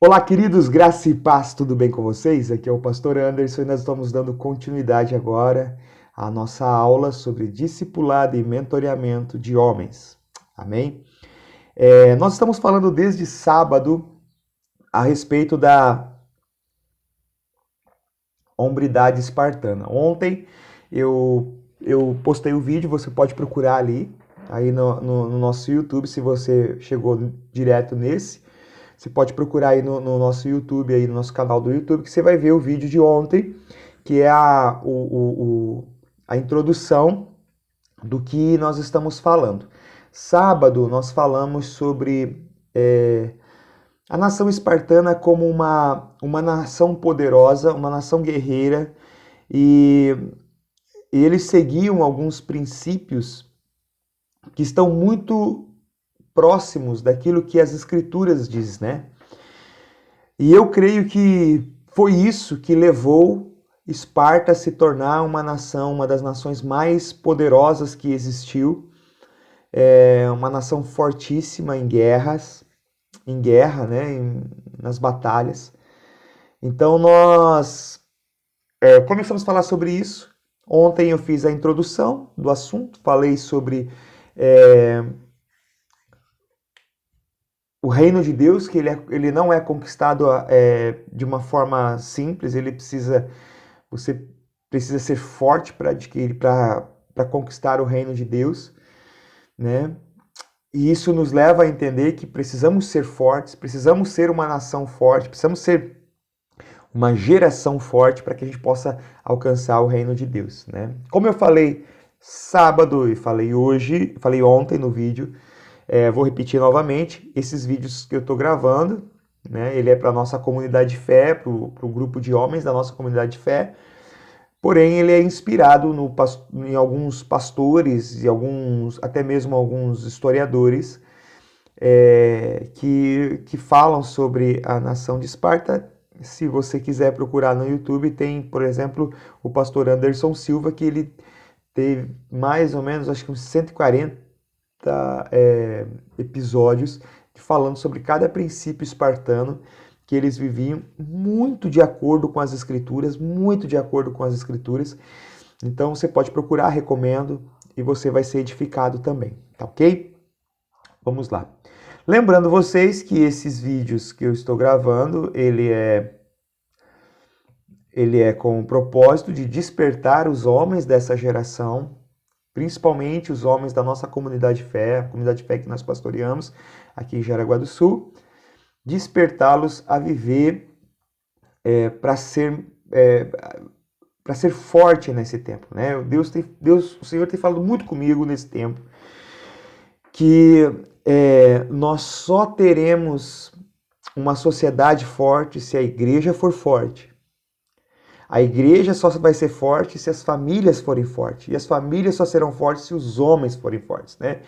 Olá, queridos, graça e paz, tudo bem com vocês? Aqui é o Pastor Anderson e nós estamos dando continuidade agora à nossa aula sobre discipulado e mentoreamento de homens. Amém? Nós estamos falando desde sábado a respeito da hombridade espartana. Ontem eu postei o vídeo, você pode procurar ali, aí no nosso YouTube, se você chegou direto nesse. Você pode procurar aí no nosso YouTube, aí no nosso canal do YouTube, que você vai ver o vídeo de ontem, que é a introdução do que nós estamos falando. Sábado nós falamos sobre a nação espartana como uma nação poderosa, uma nação guerreira, e, e eles seguiam alguns princípios que estão muito próximos daquilo que as escrituras dizem, né? E eu creio que foi isso que levou Esparta a se tornar uma nação, uma das nações mais poderosas que existiu, uma nação fortíssima em guerras, em guerra, né, nas batalhas. Então nós começamos a falar sobre isso. Ontem eu fiz a introdução do assunto, falei sobre é, o reino de Deus, que ele não é conquistado de uma forma simples, você precisa ser forte para adquirir, para conquistar o reino de Deus, né? E isso nos leva a entender que precisamos ser fortes, precisamos ser uma nação forte, precisamos ser uma geração forte para que a gente possa alcançar o reino de Deus, né? Como eu falei sábado e falei hoje, falei ontem no vídeo, vou repetir novamente, esses vídeos que eu estou gravando, né? Ele é para a nossa comunidade de fé, para o grupo de homens da nossa comunidade de fé. Porém, ele é inspirado em alguns pastores e até mesmo alguns historiadores que falam sobre a nação de Esparta. Se você quiser procurar no YouTube, tem, por exemplo, o pastor Anderson Silva, que ele teve mais ou menos, acho que uns 140 episódios falando sobre cada princípio espartano, que eles viviam muito de acordo com as escrituras, muito de acordo com as escrituras. Então você pode procurar, recomendo, e você vai ser edificado também, tá ok? Vamos lá. Lembrando vocês que esses vídeos que eu estou gravando, ele é com o propósito de despertar os homens dessa geração, principalmente os homens da nossa comunidade de fé, a comunidade de fé que nós pastoreamos aqui em Jaraguá do Sul, despertá-los a viver para ser para ser forte nesse tempo, né? O Senhor tem falado muito comigo nesse tempo que nós só teremos uma sociedade forte se a igreja for forte. A igreja só vai ser forte se as famílias forem fortes. E as famílias só serão fortes se os homens forem fortes, né?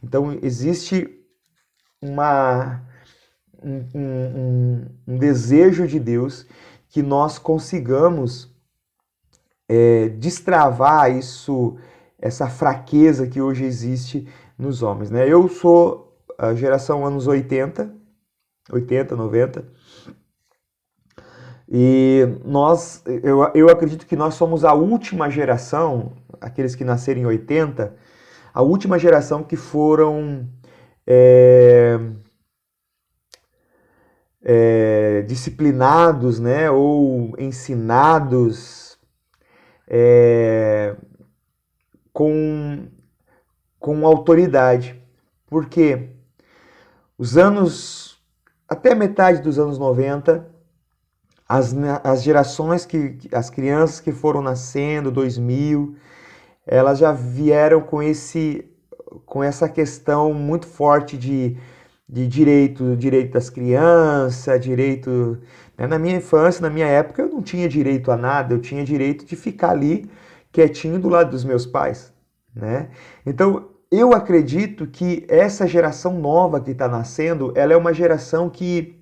Então existe um desejo de Deus que nós consigamos destravar essa fraqueza que hoje existe nos homens, né? Eu sou a geração anos 80, 90, e eu acredito que nós somos a última geração, aqueles que nasceram em 80, a última geração que foram disciplinados, né, ou ensinados com, com autoridade. Porque até metade dos anos 90, as gerações as crianças que foram nascendo, 2000, elas já vieram com essa questão muito forte de direito das crianças, direito... Né? Na minha infância, na minha época, eu não tinha direito a nada, eu tinha direito de ficar ali quietinho do lado dos meus pais, né? Então, eu acredito que essa geração nova que está nascendo, ela é uma geração que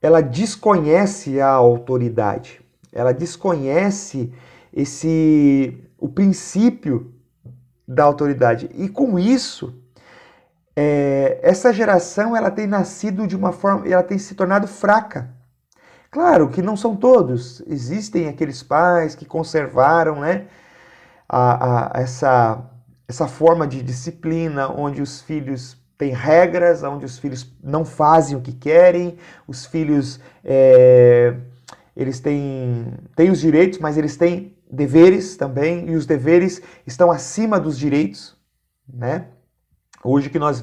ela desconhece a autoridade, ela desconhece o princípio da autoridade. E com isso, essa geração ela tem nascido de uma forma, ela tem se tornado fraca. Claro que não são todos, existem aqueles pais que conservaram, né, essa forma de disciplina, onde os filhos têm regras, onde os filhos não fazem o que querem, os filhos eles têm os direitos, mas eles têm deveres também, e os deveres estão acima dos direitos, né? Hoje que nós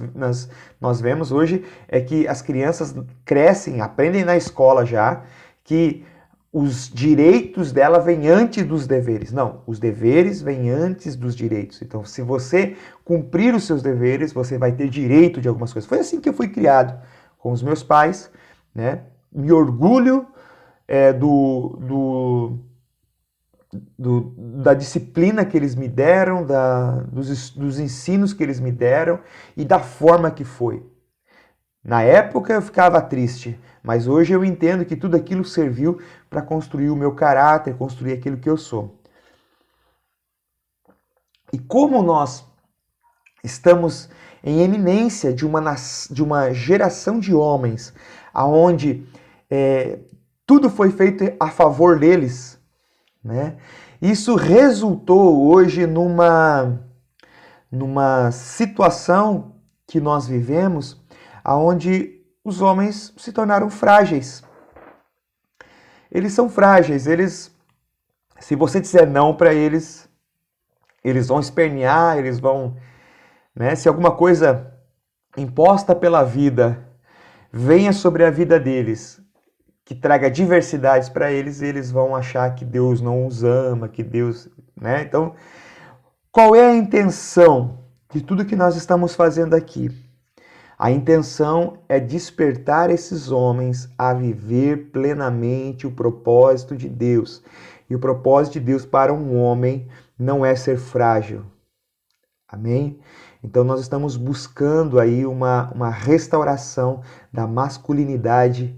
vemos hoje é que as crianças crescem, aprendem na escola já, que os direitos dela vêm antes dos deveres. Não, os deveres vêm antes dos direitos. Então, se você cumprir os seus deveres, você vai ter direito de algumas coisas. Foi assim que eu fui criado com os meus pais, né? Me orgulho da disciplina que eles me deram, dos ensinos que eles me deram e da forma que foi. Na época eu ficava triste, mas hoje eu entendo que tudo aquilo serviu para construir o meu caráter, construir aquilo que eu sou. E como nós estamos em eminência de uma geração de homens aonde tudo foi feito a favor deles, né? Isso resultou hoje numa situação que nós vivemos onde os homens se tornaram frágeis. Eles são frágeis, se você disser não para eles, eles vão espernear, eles vão, né, se alguma coisa imposta pela vida venha sobre a vida deles, que traga diversidades para eles, eles vão achar que Deus não os ama, que Deus, né? Então, qual é a intenção de tudo que nós estamos fazendo aqui? A intenção é despertar esses homens a viver plenamente o propósito de Deus. E o propósito de Deus para um homem não é ser frágil. Amém? Então nós estamos buscando aí uma restauração da masculinidade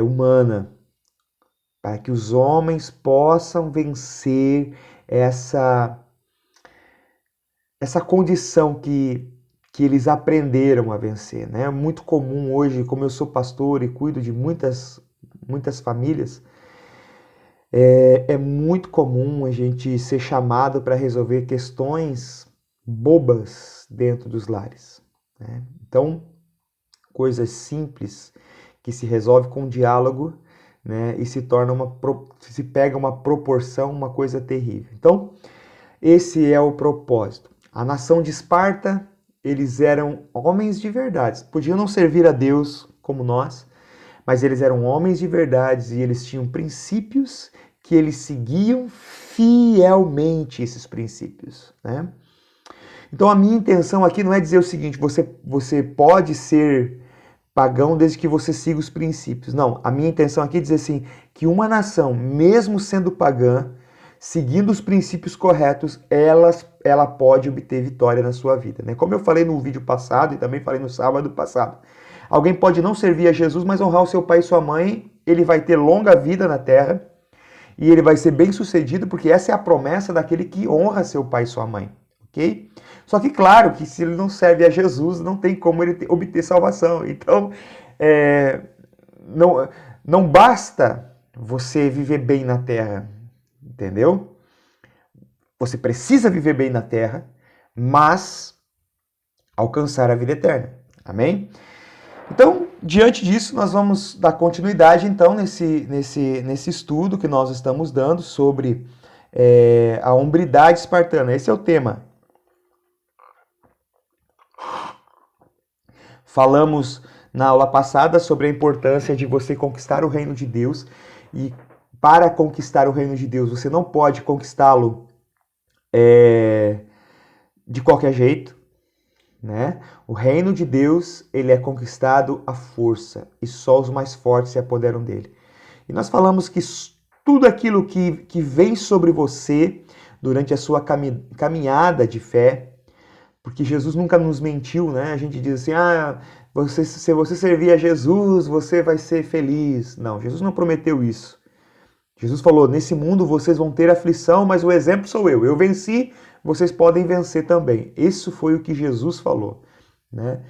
humana, para que os homens possam vencer essa condição que eles aprenderam a vencer, né? É muito comum hoje, como eu sou pastor e cuido de muitas famílias, é muito comum a gente ser chamado para resolver questões bobas dentro dos lares, né? Então, coisas simples que se resolve com diálogo, né? E se pega uma proporção, uma coisa terrível. Então, esse é o propósito. A nação de Esparta, eles eram homens de verdade. Podiam não servir a Deus como nós, mas eles eram homens de verdade e eles tinham princípios que eles seguiam fielmente esses princípios, né? Então a minha intenção aqui não é dizer o seguinte, você pode ser pagão desde que você siga os princípios. Não, a minha intenção aqui é dizer assim, que uma nação, mesmo sendo pagã, seguindo os princípios corretos, ela pode obter vitória na sua vida, né? Como eu falei no vídeo passado e também falei no sábado passado, alguém pode não servir a Jesus, mas honrar o seu pai e sua mãe, ele vai ter longa vida na terra e ele vai ser bem sucedido, porque essa é a promessa daquele que honra seu pai e sua mãe, ok? Só que claro que se ele não serve a Jesus, não tem como ele obter salvação. Então, não basta você viver bem na terra, entendeu? Você precisa viver bem na terra, mas alcançar a vida eterna. Amém? Então, diante disso, nós vamos dar continuidade, então, nesse estudo que nós estamos dando sobre a hombridade espartana. Esse é o tema. Falamos na aula passada sobre a importância de você conquistar o reino de Deus, e para conquistar o reino de Deus, você não pode conquistá-lo de qualquer jeito, né? O reino de Deus, ele é conquistado à força, e só os mais fortes se apoderam dele. E nós falamos que tudo aquilo que vem sobre você durante a sua caminhada de fé, porque Jesus nunca nos mentiu, né? A gente diz assim, se você servir a Jesus, você vai ser feliz. Não, Jesus não prometeu isso. Jesus falou, nesse mundo vocês vão ter aflição, mas o exemplo sou eu. Eu venci, vocês podem vencer também. Isso foi o que Jesus falou. né?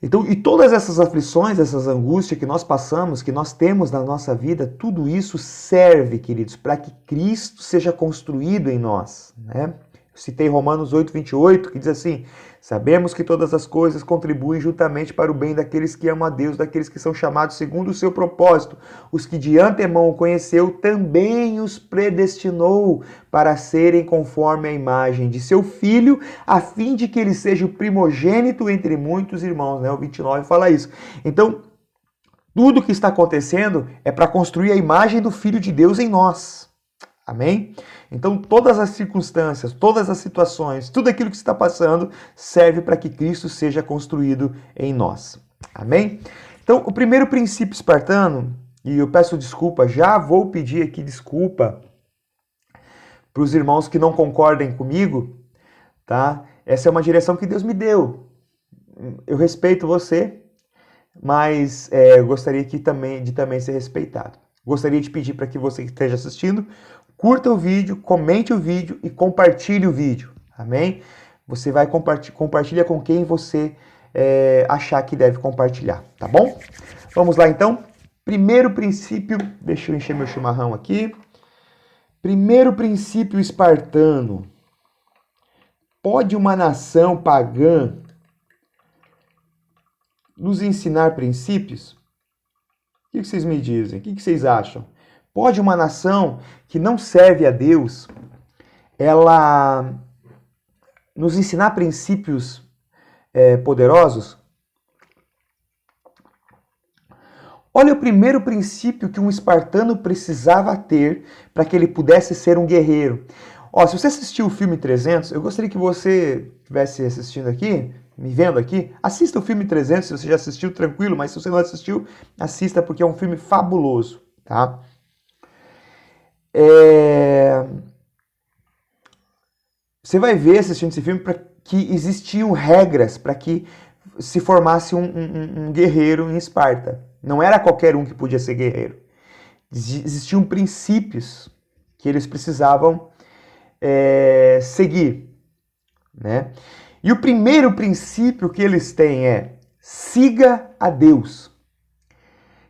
Então, e todas essas aflições, essas angústias que nós passamos, que nós temos na nossa vida, tudo isso serve, queridos, para que Cristo seja construído em nós, né? Eu citei Romanos 8:28, que diz assim: sabemos que todas as coisas contribuem juntamente para o bem daqueles que amam a Deus, daqueles que são chamados segundo o seu propósito. Os que de antemão o conheceu, também os predestinou para serem conforme a imagem de seu Filho, a fim de que ele seja o primogênito entre muitos irmãos, né? O 29 fala isso. Então, tudo que está acontecendo é para construir a imagem do Filho de Deus em nós. Amém? Então, todas as circunstâncias, todas as situações, tudo aquilo que está passando serve para que Cristo seja construído em nós. Amém? Então, o primeiro princípio espartano, e eu peço desculpa, já vou pedir aqui desculpa para os irmãos que não concordem comigo, tá? Essa é uma direção que Deus me deu. Eu respeito você, mas eu gostaria de também ser respeitado. Gostaria de pedir para que você que esteja assistindo, curta o vídeo, comente o vídeo e compartilhe o vídeo, amém? Você vai compartilhar com quem você achar que deve compartilhar, tá bom? Vamos lá então. Primeiro princípio, deixa eu encher meu chimarrão aqui. Primeiro princípio espartano. Pode uma nação pagã nos ensinar princípios? O que vocês me dizem? O que vocês acham? Pode uma nação que não serve a Deus, ela nos ensinar princípios poderosos? Olha o primeiro princípio que um espartano precisava ter para que ele pudesse ser um guerreiro. Ó, se você assistiu o filme 300, eu gostaria que você estivesse assistindo aqui, me vendo aqui, assista o filme 300, se você já assistiu, tranquilo, mas se você não assistiu, assista porque é um filme fabuloso, tá? Você vai ver assistindo esse filme que existiam regras para que se formasse um guerreiro em Esparta. Não era qualquer um que podia ser guerreiro. Existiam princípios que eles precisavam seguir, né? E o primeiro princípio que eles têm é: siga a Deus.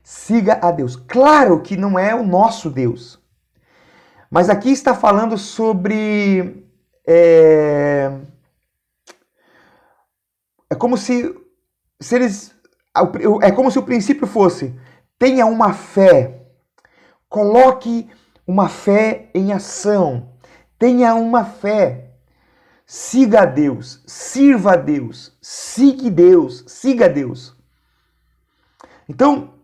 Siga a Deus. Claro que não é o nosso Deus. Mas aqui está falando sobre... É como se eles... É como se o princípio fosse: tenha uma fé. Coloque uma fé em ação. Tenha uma fé. Siga a Deus. Sirva a Deus. Siga Deus. Siga a Deus. Então,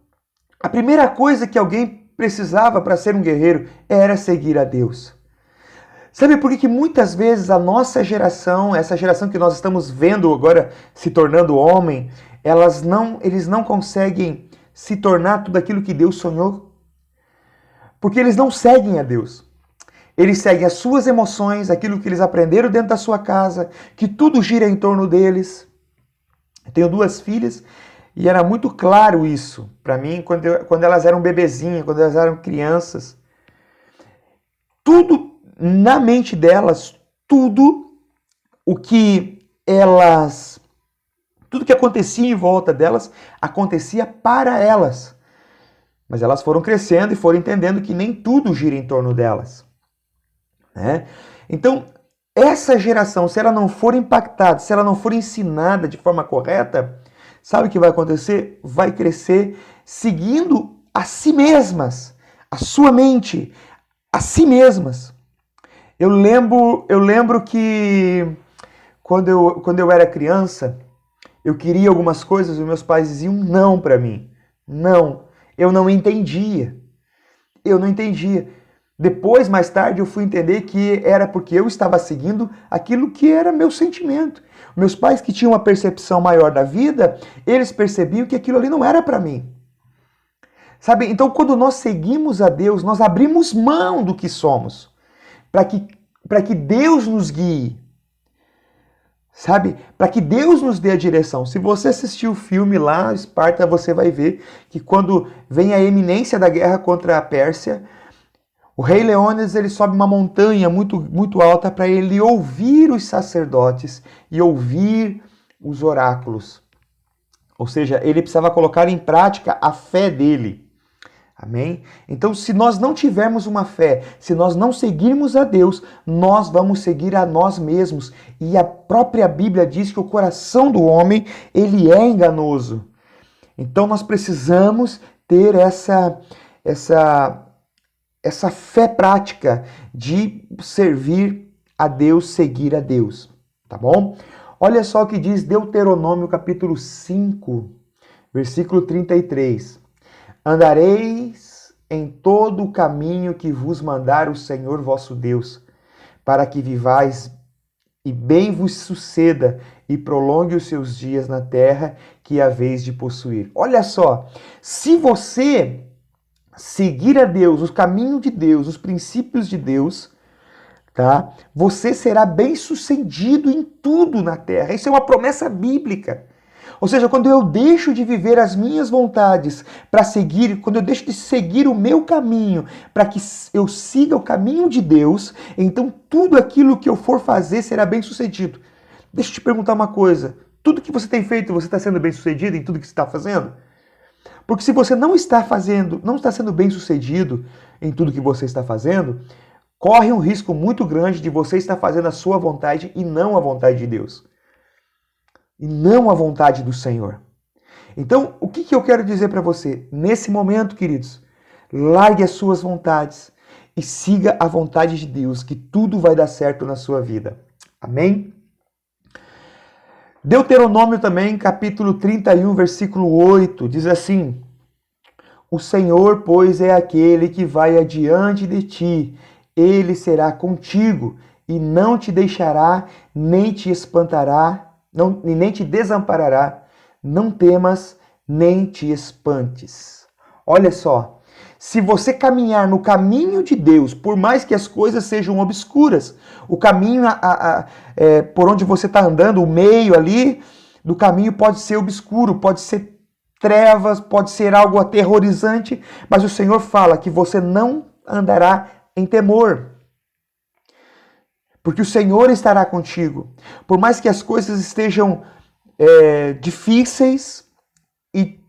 a primeira coisa que alguém precisava para ser um guerreiro era seguir a Deus. Sabe por que muitas vezes a nossa geração, essa geração que nós estamos vendo agora se tornando homem, eles não conseguem se tornar tudo aquilo que Deus sonhou? Porque eles não seguem a Deus. Eles seguem as suas emoções, aquilo que eles aprenderam dentro da sua casa, que tudo gira em torno deles. Eu tenho 2 filhas e era muito claro isso para mim quando elas eram bebezinhas, quando elas eram crianças. Tudo na mente delas, tudo que acontecia em volta delas, acontecia para elas. Mas elas foram crescendo e foram entendendo que nem tudo gira em torno delas, né? Então, essa geração, se ela não for impactada, se ela não for ensinada de forma correta, sabe o que vai acontecer? Vai crescer seguindo a si mesmas, a sua mente, a si mesmas. Eu lembro que quando eu era criança, eu queria algumas coisas e meus pais diziam não para mim. Não. Eu não entendia. Depois, mais tarde, eu fui entender que era porque eu estava seguindo aquilo que era meu sentimento. Meus pais, que tinham uma percepção maior da vida, eles percebiam que aquilo ali não era para mim. Sabe? Então, quando nós seguimos a Deus, nós abrimos mão do que somos, para que Deus nos guie, sabe? Para que Deus nos dê a direção. Se você assistir o filme lá, Esparta, você vai ver que quando vem a eminência da guerra contra a Pérsia, o rei Leônidas, ele sobe uma montanha muito, muito alta para ele ouvir os sacerdotes e ouvir os oráculos. Ou seja, ele precisava colocar em prática a fé dele. Amém? Então, se nós não tivermos uma fé, se nós não seguirmos a Deus, nós vamos seguir a nós mesmos. E a própria Bíblia diz que o coração do homem, ele é enganoso. Então, nós precisamos ter essa fé prática de servir a Deus, seguir a Deus. Tá bom? Olha só o que diz Deuteronômio capítulo 5, versículo 33. Andareis em todo o caminho que vos mandar o Senhor vosso Deus, para que vivais e bem vos suceda e prolongue os seus dias na terra que haveis de possuir. Olha só, se você seguir a Deus, os caminhos de Deus, os princípios de Deus, tá? Você será bem sucedido em tudo na terra. Isso é uma promessa bíblica. Ou seja, quando eu deixo de viver as minhas vontades para seguir, quando eu deixo de seguir o meu caminho para que eu siga o caminho de Deus, então tudo aquilo que eu for fazer será bem sucedido. Deixa eu te perguntar uma coisa. Tudo que você tem feito, você está sendo bem sucedido em tudo que você está fazendo? Porque se você não está sendo bem sucedido em tudo que você está fazendo, corre um risco muito grande de você estar fazendo a sua vontade e não a vontade de Deus. E não a vontade do Senhor. Então, o que eu quero dizer para você? Nesse momento, queridos, largue as suas vontades e siga a vontade de Deus, que tudo vai dar certo na sua vida. Amém? Deuteronômio também, capítulo 31, versículo 8, diz assim: O Senhor, pois, é aquele que vai adiante de ti, ele será contigo e não te deixará, nem te espantará, nem te desamparará, não temas, nem te espantes. Olha só, se você caminhar no caminho de Deus, por mais que as coisas sejam obscuras, o caminho por onde você está andando, o meio ali do caminho pode ser obscuro, pode ser trevas, pode ser algo aterrorizante, mas o Senhor fala que você não andará em temor. Porque o Senhor estará contigo. Por mais que as coisas estejam difíceis e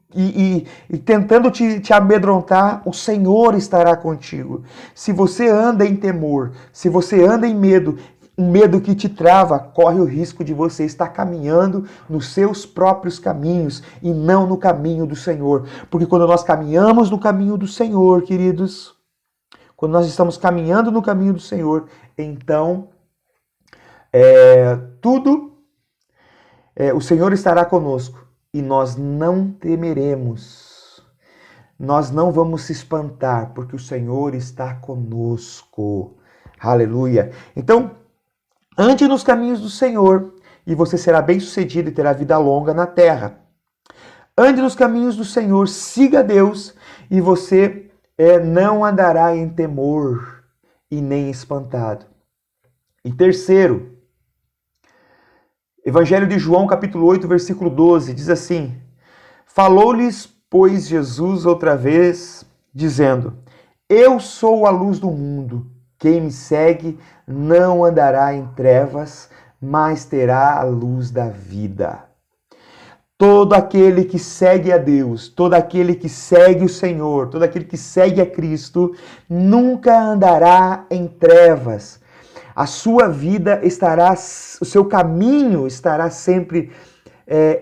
tentando te amedrontar, o Senhor estará contigo. Se você anda em temor, se você anda em medo, um medo que te trava, corre o risco de você estar caminhando nos seus próprios caminhos e não no caminho do Senhor. Porque quando nós caminhamos no caminho do Senhor, queridos, quando nós estamos caminhando no caminho do Senhor, então o Senhor estará conosco e nós não temeremos. Nós não vamos se espantar, porque o Senhor está conosco. Aleluia. Então, ande nos caminhos do Senhor e você será bem-sucedido e terá vida longa na terra. Ande nos caminhos do Senhor, siga Deus e você não andará em temor e nem espantado. E terceiro, Evangelho de João, capítulo 8, versículo 12, diz assim: Falou-lhes, pois, Jesus outra vez, dizendo: Eu sou a luz do mundo. Quem me segue não andará em trevas, mas terá a luz da vida. Todo aquele que segue a Deus, todo aquele que segue o Senhor, todo aquele que segue a Cristo, nunca andará em trevas. A sua vida estará, o seu caminho estará sempre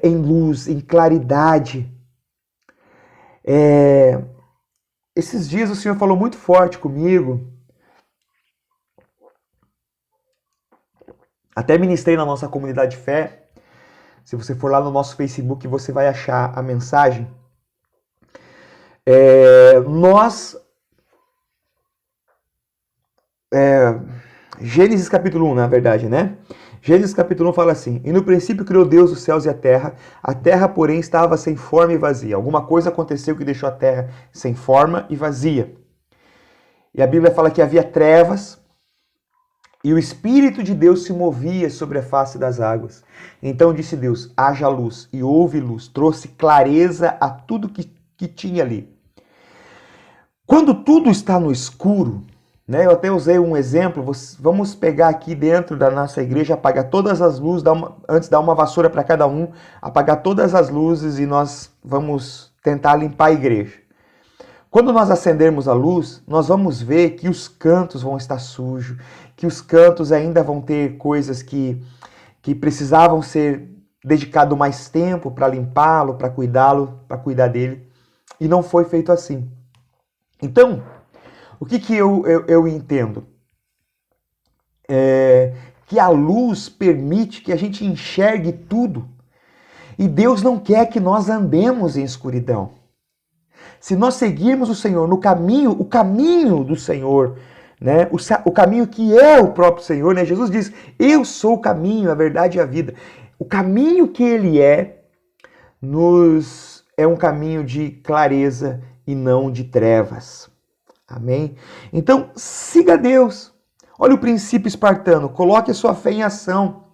em luz, em claridade. Esses dias o Senhor falou muito forte comigo. Até ministrei na nossa comunidade de fé. Se você for lá no nosso Facebook, você vai achar a mensagem. Gênesis capítulo 1, na verdade, né? Gênesis capítulo 1 fala assim: E no princípio criou Deus os céus e a terra, porém, estava sem forma e vazia. Alguma coisa aconteceu que deixou a terra sem forma e vazia. E a Bíblia fala que havia trevas, e o Espírito de Deus se movia sobre a face das águas. Então disse Deus: haja luz, e houve luz, trouxe clareza a tudo que tinha ali. Quando tudo está no escuro, né? Eu até usei um exemplo, vamos pegar aqui dentro da nossa igreja, apagar todas as luzes, antes dar uma vassoura para cada um, apagar todas as luzes e nós vamos tentar limpar a igreja. Quando nós acendermos a luz, nós vamos ver que os cantos vão estar sujos, que os cantos ainda vão ter coisas que precisavam ser dedicado mais tempo para limpá-lo, para cuidá-lo, para cuidar dele. E não foi feito assim. Então, o que eu entendo? Que a luz permite que a gente enxergue tudo. E Deus não quer que nós andemos em escuridão. Se nós seguirmos o Senhor no caminho, o caminho do Senhor, né? O caminho que é o próprio Senhor, né? Jesus diz, eu sou o caminho, a verdade e a vida. O caminho que Ele é um caminho de clareza e não de trevas. Amém? Então, siga Deus. Olha o princípio espartano, coloque a sua fé em ação.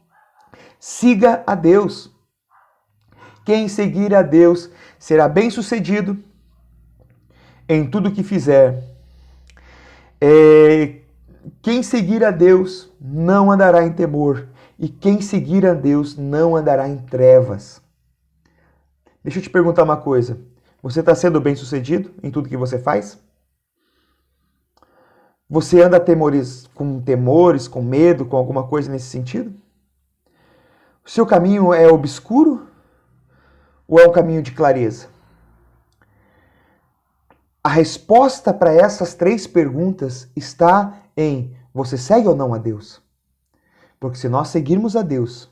Siga a Deus. Quem seguir a Deus será bem-sucedido em tudo que fizer. Quem seguir a Deus não andará em temor, e quem seguir a Deus não andará em trevas. Deixa eu te perguntar uma coisa. Você está sendo bem-sucedido em tudo que você faz? Você anda com temores, com medo, com alguma coisa nesse sentido? O seu caminho é obscuro ou é um caminho de clareza? A resposta para essas 3 perguntas está em você segue ou não a Deus? Porque se nós seguirmos a Deus,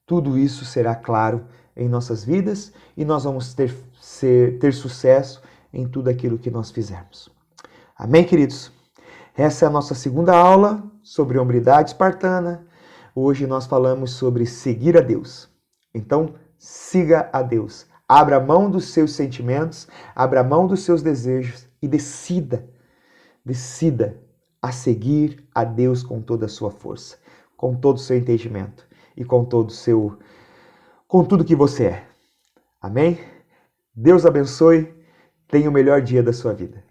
tudo isso será claro em nossas vidas e nós vamos ter sucesso em tudo aquilo que nós fizermos. Amém, queridos? Essa é a nossa segunda aula sobre hombridade espartana. Hoje nós falamos sobre seguir a Deus. Então, siga a Deus. Abra mão dos seus sentimentos, abra mão dos seus desejos e decida a seguir a Deus com toda a sua força, com todo o seu entendimento e com tudo que você é. Amém? Deus abençoe. Tenha o melhor dia da sua vida.